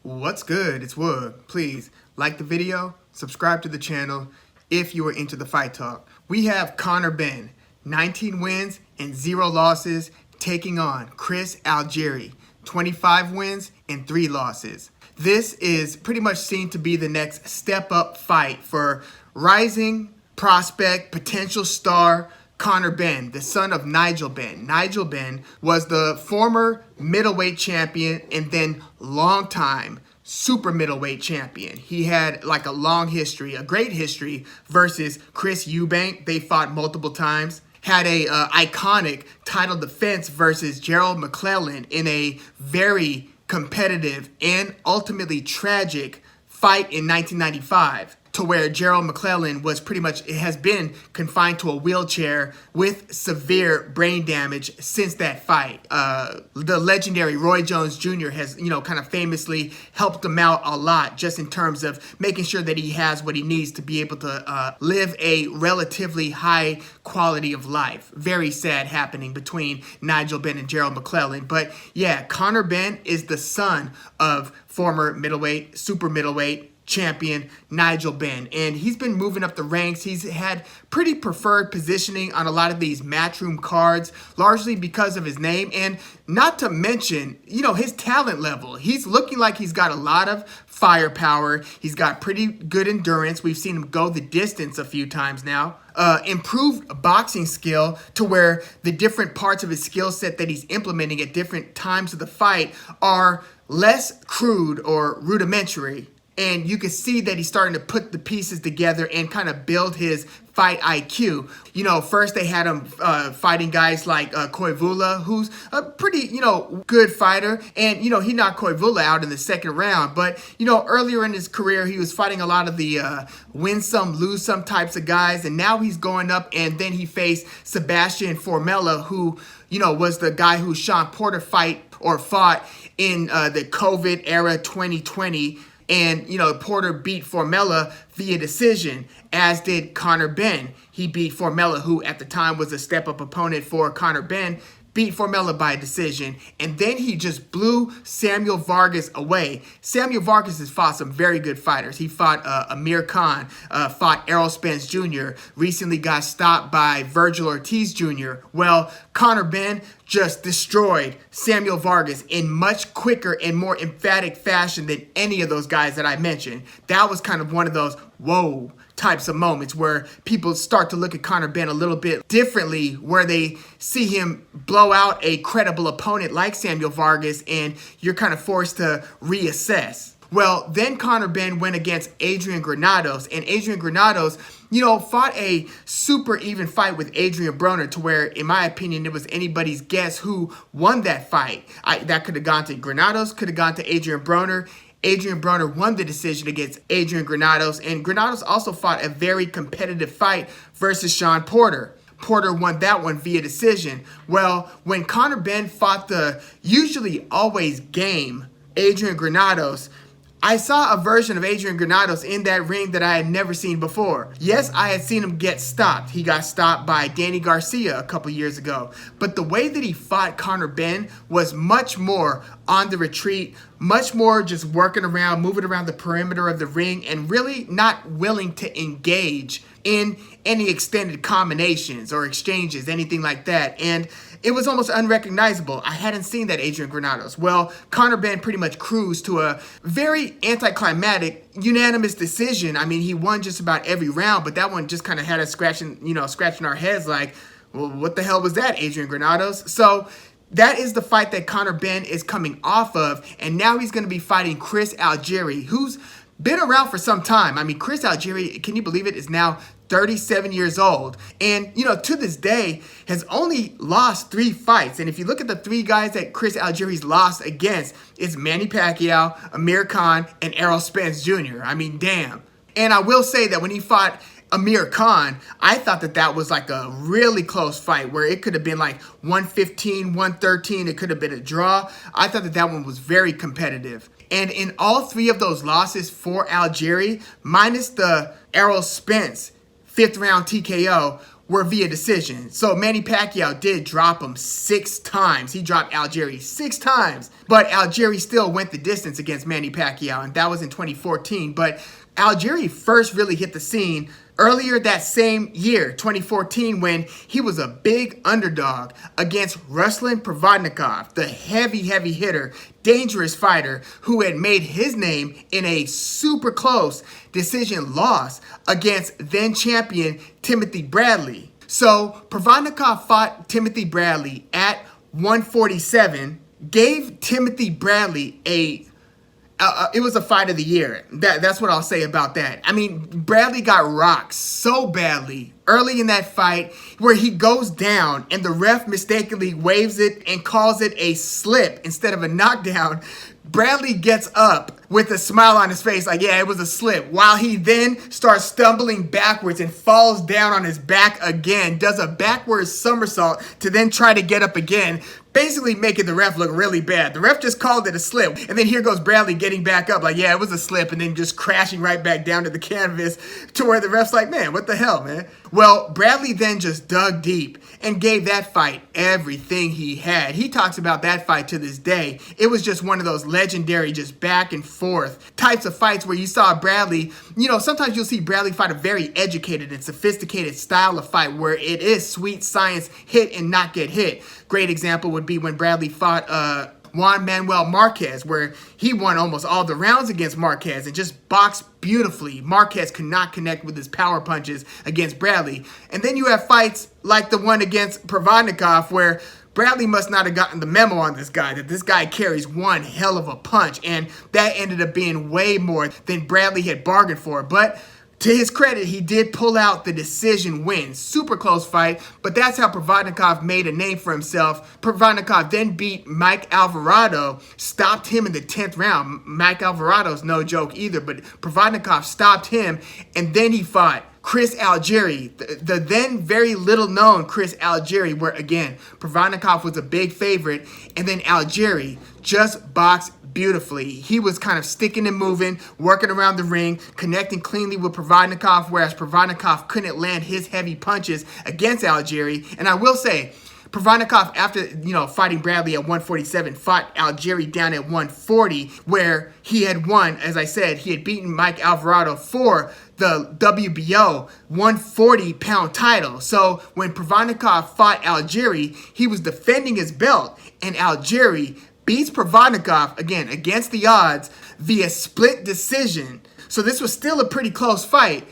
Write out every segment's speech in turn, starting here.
What's good? It's Woog. Please like the video, subscribe to the channel if you are into the fight talk. We have Conor Benn, 19 wins and 0 losses, taking on Chris Algieri, 25 wins and 3 losses. This is pretty much seen to be the next step-up fight for rising prospect, potential star, Conor Benn, the son of Nigel Benn. Nigel Benn was the former middleweight champion and then longtime super middleweight champion. He had like a long history, a great history versus Chris Eubank. They fought multiple times. Had a iconic title defense versus Gerald McClellan in a very competitive and ultimately tragic fight in 1995. To where Gerald McClellan was has been confined to a wheelchair with severe brain damage since that fight. The legendary Roy Jones Jr. has, kind of famously helped him out a lot just in terms of making sure that he has what he needs to be able to live a relatively high quality of life. Very sad happening between Nigel Benn and Gerald McClellan. But yeah, Conor Benn is the son of former middleweight, super middleweight champion Nigel Benn, and he's been moving up the ranks. He's had pretty preferred positioning on a lot of these matchroom cards, largely because of his name, and not to mention, his talent level. He's looking like he's got a lot of firepower. He's got pretty good endurance. We've seen him go the distance a few times now. Improved boxing skill to where the different parts of his skill set that he's implementing at different times of the fight are less crude or rudimentary. And you can see that he's starting to put the pieces together and kind of build his fight IQ. First they had him fighting guys like Koivula, who's a pretty, good fighter. And, he knocked Koivula out in the second round. But, earlier in his career, he was fighting a lot of the win some, lose some types of guys. And now he's going up, and then he faced Sebastian Formella, who, was the guy who Sean Porter fought in the COVID era 2020. And, Porter beat Formella via decision, as did Conor Benn. He beat Formella, who at the time was a step-up opponent for Conor Benn, beat Formella by decision. And then he just blew Samuel Vargas away. Samuel Vargas has fought some very good fighters. He fought Amir Khan, fought Errol Spence Jr., recently got stopped by Virgil Ortiz Jr. Well, Conor Benn just destroyed Samuel Vargas in much quicker and more emphatic fashion than any of those guys that I mentioned. That was kind of one of those whoa types of moments where people start to look at Conor Benn a little bit differently, where they see him blow out a credible opponent like Samuel Vargas, and you're kind of forced to reassess. Well, then Conor Benn went against Adrian Granados, and Adrian Granados, fought a super even fight with Adrian Broner, to where, in my opinion, it was anybody's guess who won that fight. That could have gone to Granados, could have gone to Adrian Broner. Adrian Broner won the decision against Adrian Granados, and Granados also fought a very competitive fight versus Sean Porter. Porter won that one via decision. Well, when Conor Benn fought the usually always game Adrian Granados, I saw a version of Adrian Granados in that ring that I had never seen before. Yes, I had seen him get stopped. He got stopped by Danny Garcia a couple years ago. But the way that he fought Conor Benn was much more on the retreat, much more just working around, moving around the perimeter of the ring, and really not willing to engage in any extended combinations or exchanges, anything like that. And it was almost unrecognizable. I hadn't seen that Adrian Granados. Well, Conor Benn pretty much cruised to a very anticlimactic, unanimous decision. I mean, he won just about every round, but that one just kind of had us scratching our heads like, well, what the hell was that, Adrian Granados? So that is the fight that Conor Benn is coming off of, and now he's going to be fighting Chris Algieri, who's been around for some time. I mean, Chris Algieri, can you believe it, is now 37 years old, and to this day has only lost 3 fights. And if you look at the 3 guys that Chris Algieri's lost against, it's Manny Pacquiao, Amir Khan, and Errol Spence Jr. I mean, damn. And I will say that when he fought Amir Khan, I thought that was like a really close fight where it could have been like 115, 113. It could have been a draw. I thought that one was very competitive. And in all 3 of those losses for Algieri, minus the Errol Spence 5th round TKO, were via decision. So Manny Pacquiao did drop him 6 times. He dropped Algieri 6 times. But Algieri still went the distance against Manny Pacquiao, and that was in 2014. But Algieri first really hit the scene earlier that same year, 2014, when he was a big underdog against Ruslan Provodnikov, the heavy hitter, dangerous fighter who had made his name in a super close decision loss against then champion Timothy Bradley. So Provodnikov fought Timothy Bradley at 147, gave Timothy Bradley it was a fight of the year. That's what I'll say about that. I mean, Bradley got rocked so badly early in that fight where he goes down and the ref mistakenly waves it and calls it a slip instead of a knockdown. Bradley gets up with a smile on his face like, yeah, it was a slip, while he then starts stumbling backwards and falls down on his back again, does a backwards somersault to then try to get up again, basically making the ref look really bad. The ref just called it a slip, and then here goes Bradley getting back up like, yeah, it was a slip, and then just crashing right back down to the canvas to where the ref's like, man, what the hell, man? Well, Bradley then just dug deep and gave that fight everything he had. He talks about that fight to this day. It was just one of those legendary just back and forth types of fights where you saw Bradley, sometimes you'll see Bradley fight a very educated and sophisticated style of fight where it is sweet science, hit and not get hit. Great example would be when Bradley fought Juan Manuel Marquez, where he won almost all the rounds against Marquez and just boxed beautifully. Marquez could not connect with his power punches against Bradley. And then you have fights like the one against Provodnikov where Bradley must not have gotten the memo on this guy, that this guy carries one hell of a punch, and that ended up being way more than Bradley had bargained for. But to his credit, he did pull out the decision win. Super close fight, but that's how Provodnikov made a name for himself. Provodnikov then beat Mike Alvarado, stopped him in the 10th round. Mike Alvarado's no joke either, but Provodnikov stopped him, and then he fought Chris Algieri, the then very little known Chris Algieri, where again, Provodnikov was a big favorite, and then Algieri just boxed beautifully. He was kind of sticking and moving, working around the ring, connecting cleanly with Provodnikov, whereas Provodnikov couldn't land his heavy punches against Algieri. And I will say, Provodnikov, after fighting Bradley at 147, fought Algieri down at 140, where he had won. As I said, he had beaten Mike Alvarado for the WBO 140-pound title. So when Provodnikov fought Algieri, he was defending his belt, and Algieri beats Provodnikov, again, against the odds, via split decision. So this was still a pretty close fight,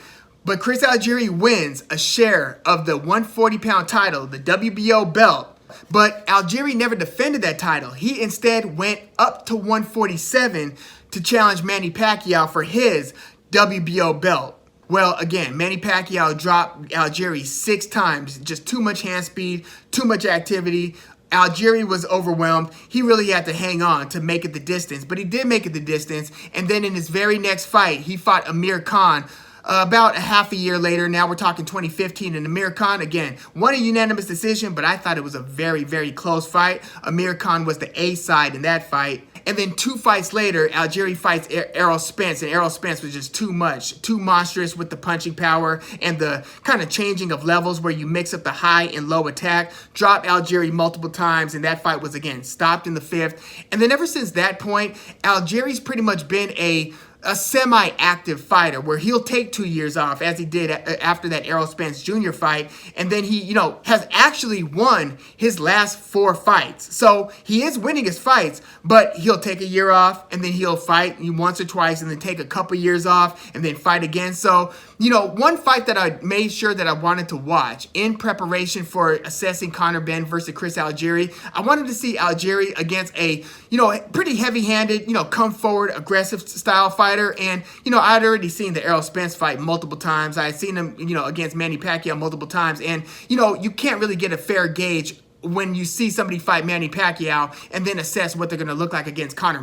but Chris Algieri wins a share of the 140-pound title, the WBO belt. But Algieri never defended that title. He instead went up to 147 to challenge Manny Pacquiao for his WBO belt. Well, again, Manny Pacquiao dropped Algieri 6 times. Just too much hand speed, too much activity. Algieri was overwhelmed. He really had to hang on to make it the distance, but he did make it the distance. And then in his very next fight, he fought Amir Khan about a half a year later. Now we're talking 2015, and Amir Khan, again, won a unanimous decision, but I thought it was a very, very close fight. Amir Khan was the A side in that fight. And then 2 fights later, Algieri fights Errol Spence, and Errol Spence was just too much, too monstrous with the punching power and the kind of changing of levels where you mix up the high and low attack. Dropped Algieri multiple times, and that fight was, again, stopped in the 5th. And then ever since that point, Algieri's pretty much been a semi-active fighter where he'll take 2 years off, as he did after that Errol Spence Jr. fight, and then he, has actually won his last 4 fights. So he is winning his fights, but he'll take a year off, and then he'll fight once or twice, and then take a couple years off, and then fight again. So, one fight that I made sure that I wanted to watch in preparation for assessing Conor Benn versus Chris Algieri, I wanted to see Algieri against a, pretty heavy-handed, come forward, aggressive style fighter. And, I'd already seen the Errol Spence fight multiple times. I had seen him, against Manny Pacquiao multiple times. And, you can't really get a fair gauge when you see somebody fight Manny Pacquiao and then assess what they're going to look like against Conor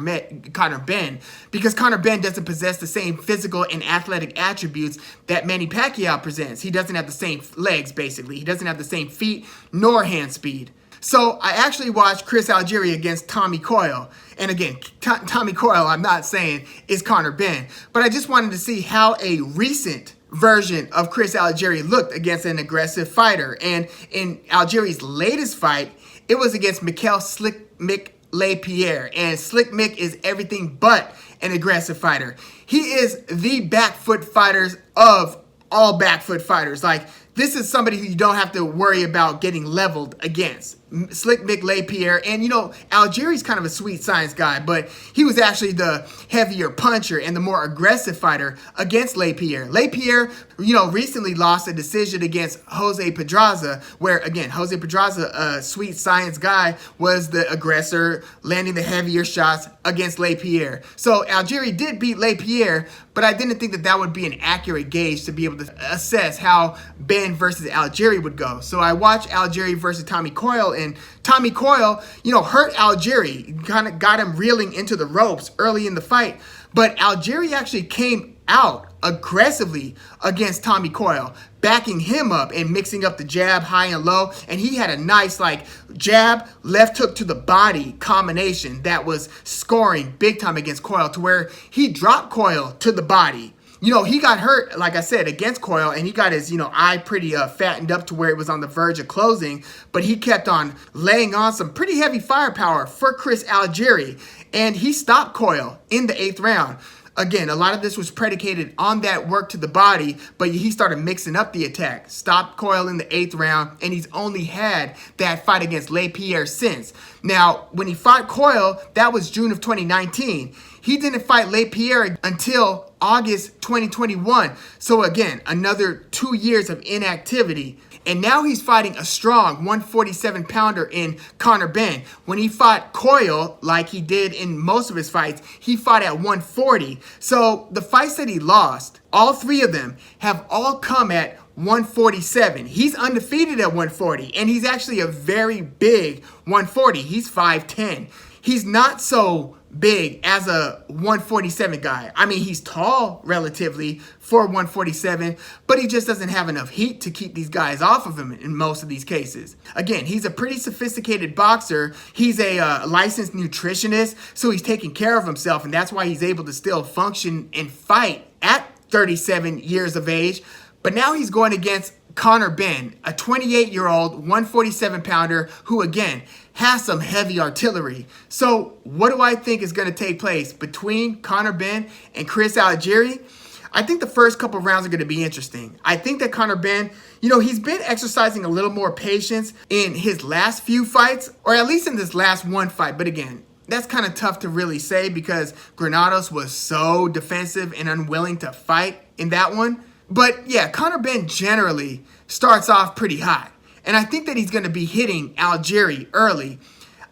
Benn, because Conor Benn doesn't possess the same physical and athletic attributes that Manny Pacquiao presents. He doesn't have the same legs, basically. He doesn't have the same feet nor hand speed. So I actually watched Chris Algieri against Tommy Coyle. And again, Tommy Coyle, I'm not saying is Conor Benn, but I just wanted to see how a recent version of Chris Algieri looked against an aggressive fighter. And in Algieri's latest fight, it was against Mikel Slick Mick LaPierre. And Slick Mick is everything but an aggressive fighter. He is the back foot fighters of all back foot fighters. Like, this is somebody who you don't have to worry about getting leveled against. Slick Mick LaPierre. And, you know, Algieri's kind of a sweet science guy, but he was actually the heavier puncher and the more aggressive fighter against LaPierre. LaPierre, you know, recently lost a decision against Jose Pedraza, where, again, Jose Pedraza, a sweet science guy, was the aggressor, landing the heavier shots against LaPierre. So Algieri did beat LaPierre, but I didn't think that that would be an accurate gauge to be able to assess how Benn versus Algieri would go. So I watched Algieri versus Tommy Coyle, and Tommy Coyle, you know, hurt Algieri, kind of got him reeling into the ropes early in the fight. But Algieri actually came out aggressively against Tommy Coyle, backing him up and mixing up the jab high and low. And he had a nice, like, jab, left hook to the body combination that was scoring big time against Coyle, to where he dropped Coyle to the body. You know, he got hurt, like I said, against Coyle, and he got his, you know, eye pretty fattened up to where it was on the verge of closing. But he kept on laying on some pretty heavy firepower for Chris Algieri, and he stopped Coyle in the 8th round. Again, a lot of this was predicated on that work to the body, but he started mixing up the attack. Stopped Coyle in the 8th round, and he's only had that fight against LaPierre since. Now, when he fought Coyle, that was June of 2019. He didn't fight LaPierre until August 2021. So again, another 2 years of inactivity. And now he's fighting a strong 147-pounder in Conor Benn. When he fought Coyle, like he did in most of his fights, he fought at 140. So the fights that he lost, all 3 of them, have all come at 147. He's undefeated at 140, and he's actually a very big 140. He's 5'10". He's not so big as a 147 guy. I mean, he's tall relatively for 147, but he just doesn't have enough heat to keep these guys off of him in most of these cases. Again, he's a pretty sophisticated boxer. He's a licensed nutritionist, so he's taking care of himself, and that's why he's able to still function and fight at 37 years of age. But now he's going against Conor Benn, a 28-year-old 147-pounder who, again, has some heavy artillery. So what do I think is going to take place between Conor Benn and Chris Algieri? I think the first couple rounds are going to be interesting. I think that Conor Benn, you know, he's been exercising a little more patience in his last few fights, or at least in this last one fight. But again, that's kind of tough to really say because Granados was so defensive and unwilling to fight in that one. But yeah, Conor Benn generally starts off pretty hot. And I think that he's going to be hitting Algieri early.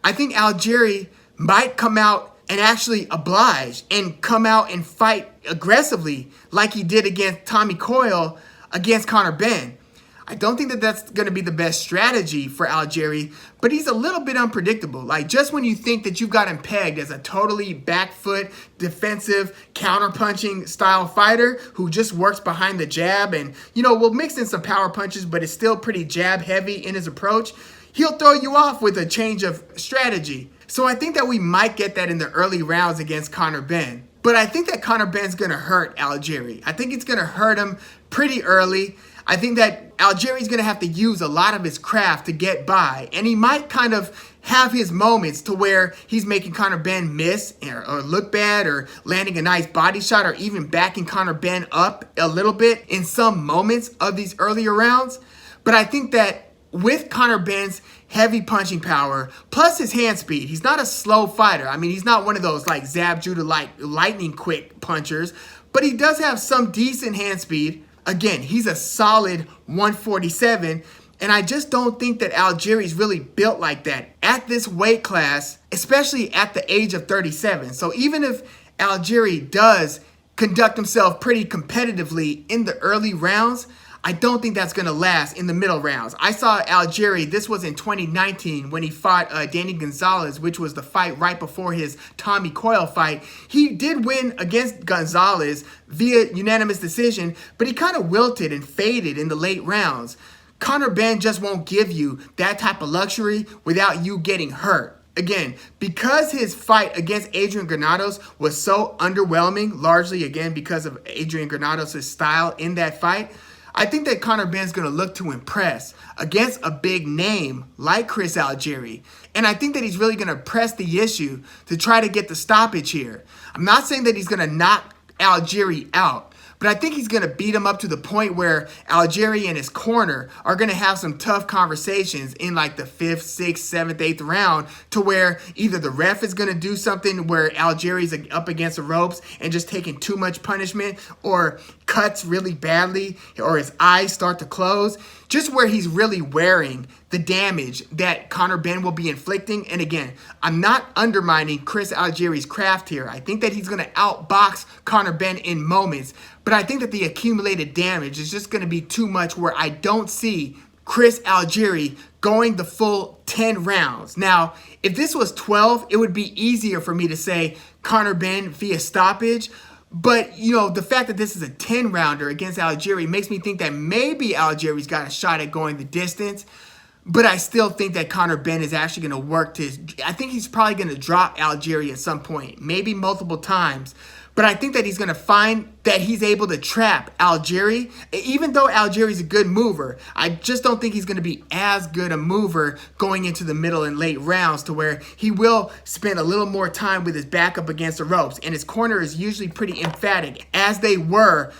I think Algieri might come out and actually oblige and come out and fight aggressively like he did against Tommy Coyle against Conor Benn. I don't think that that's going to be the best strategy for Algieri, but he's a little bit unpredictable. Like, just when you think that you've got him pegged as a totally back foot, defensive, counter-punching style fighter who just works behind the jab and, you know, will mix in some power punches, but is still pretty jab-heavy in his approach, he'll throw you off with a change of strategy. So I think that we might get that in the early rounds against Conor Benn. But I think that Conor Benn's going to hurt Algieri. I think it's going to hurt him pretty early. I think that Algieri's going to have to use a lot of his craft to get by. And he might kind of have his moments to where he's making Conor Benn miss or look bad or landing a nice body shot or even backing Conor Benn up a little bit in some moments of these earlier rounds. But I think that with Conor Benn's heavy punching power, plus his hand speed, he's not a slow fighter. I mean, he's not one of those like Zab Judah like lightning quick punchers, but he does have some decent hand speed. Again, he's a solid 147, and I just don't think that Algieri's really built like that at this weight class, especially at the age of 37. So even if Algieri does conduct himself pretty competitively in the early rounds, I don't think that's going to last in the middle rounds. I saw Algieri, this was in 2019 when he fought Danny Gonzalez, which was the fight right before his Tommy Coyle fight. He did win against Gonzalez via unanimous decision, but he kind of wilted and faded in the late rounds. Conor Benn just won't give you that type of luxury without you getting hurt. again, because his fight against Adrian Granados was so underwhelming, largely again because of Adrian Granados' style in that fight, I think that Conor Benn's going to look to impress against a big name like Chris Algieri. And I think that he's really going to press the issue to try to get the stoppage here. I'm not saying that he's going to knock Algieri out, but I think he's going to beat him up to the point where Algieri and his corner are going to have some tough conversations in like the 5th, 6th, 7th, 8th round, to where either the ref is going to do something where Algieri's up against the ropes and just taking too much punishment, or cuts really badly, or his eyes start to close, just where he's really wearing the damage that Conor Benn will be inflicting. And again, I'm not undermining Chris Algieri's craft here. I think that he's going to outbox Conor Benn in moments, but I think that the accumulated damage is just going to be too much, where I don't see Chris Algieri going the full 10 rounds. Now, if this was 12, it would be easier for me to say Conor Benn via stoppage. But, you know, the fact that this is a 10-rounder against Algieri makes me think that maybe Algieri's got a shot at going the distance. But I still think that Conor Benn is actually going to work to I think he's probably going to drop Algieri at some point, maybe multiple times. But I think that he's going to find that he's able to trap Algieri. Even though Algieri's a good mover, I just don't think he's going to be as good a mover going into the middle and late rounds, to where he will spend a little more time with his back up against the ropes. And his corner is usually pretty emphatic, as they were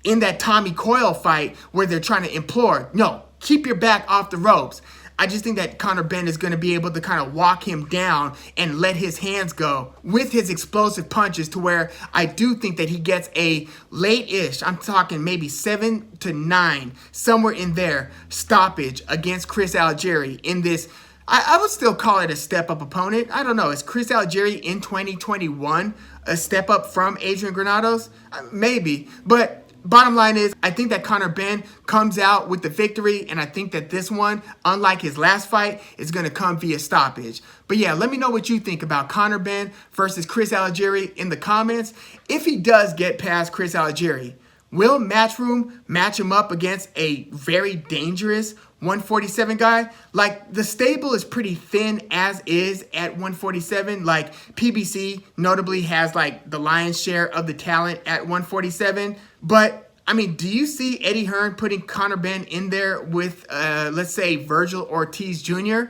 in that Tommy Coyle fight, where they're trying to implore, no, keep your back off the ropes. I just think that Conor Benn is going to be able to kind of walk him down and let his hands go with his explosive punches, to where I do think that he gets a late-ish, I'm talking maybe 7 to 9, somewhere in there, stoppage against Chris Algieri in this. I would still call it a step-up opponent. I don't know. Is Chris Algieri in 2021 a step up from Adrian Granados? Maybe. But bottom line is, I think that Conor Benn comes out with the victory, and I think that this one, unlike his last fight, is going to come via stoppage. But yeah, let me know what you think about Conor Benn versus Chris Algieri in the comments. If he does get past Chris Algieri, will Matchroom match him up against a very dangerous 147 guy? Like, the stable is pretty thin as is at 147. Like, PBC notably has like the lion's share of the talent at 147. But I mean, do you see Eddie Hearn putting Conor Benn in there with, let's say, Virgil Ortiz Jr.?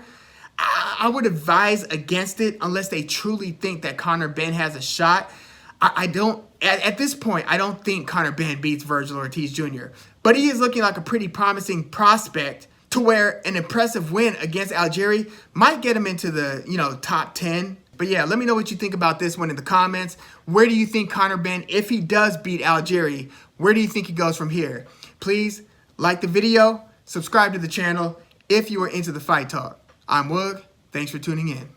I would advise against it unless they truly think that Conor Benn has a shot. I don't, at this point, I don't think Conor Benn beats Virgil Ortiz Jr. But he is looking like a pretty promising prospect, to where an impressive win against Algieri might get him into the, you know, top 10. But yeah, let me know what you think about this one in the comments. Where do you think Conor Benn, if he does beat Algieri, where do you think he goes from here? Please like the video, subscribe to the channel if you are into the fight talk. I'm Woog. Thanks for tuning in.